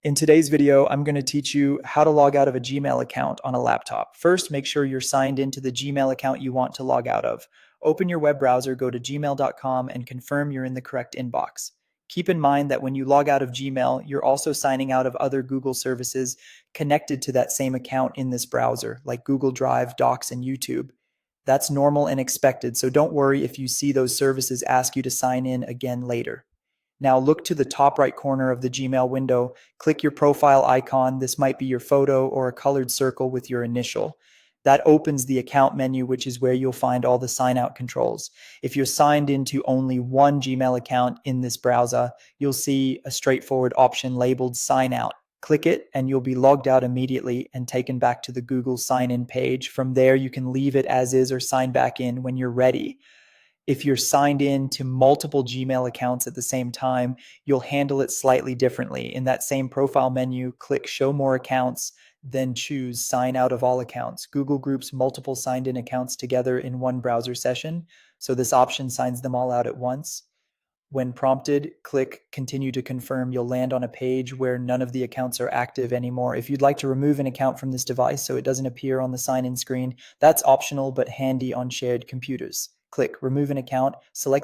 In today's video, I'm going to teach you how to log out of a Gmail account on a laptop. First, make sure you're signed into the Gmail account you want to log out of. Open your web browser, go to gmail.com, and confirm you're in the correct inbox. Keep in mind that when you log out of Gmail, you're also signing out of other Google services connected to that same account in this browser, like Google Drive, Docs, and YouTube. That's normal and expected, so don't worry if you see those services ask you to sign in again later. Now look to the top right corner of the Gmail window, click your profile icon. This might be your photo or a colored circle with your initial. That opens the account menu, which is where you'll find all the sign out controls. If you're signed into only one Gmail account in this browser, you'll see a straightforward option labeled sign out. Click it and you'll be logged out immediately and taken back to the Google sign in page. From there, you can leave it as is or sign back in when you're ready. If you're signed in to multiple Gmail accounts at the same time, you'll handle it slightly differently. In that same profile menu, click Show More Accounts, then choose Sign Out of All Accounts. Google groups multiple signed in accounts together in one browser session, so this option signs them all out at once. When prompted, click Continue to confirm. You'll land on a page where none of the accounts are active anymore. If you'd like to remove an account from this device so it doesn't appear on the sign-in screen, that's optional but handy on shared computers. Click Remove an account, select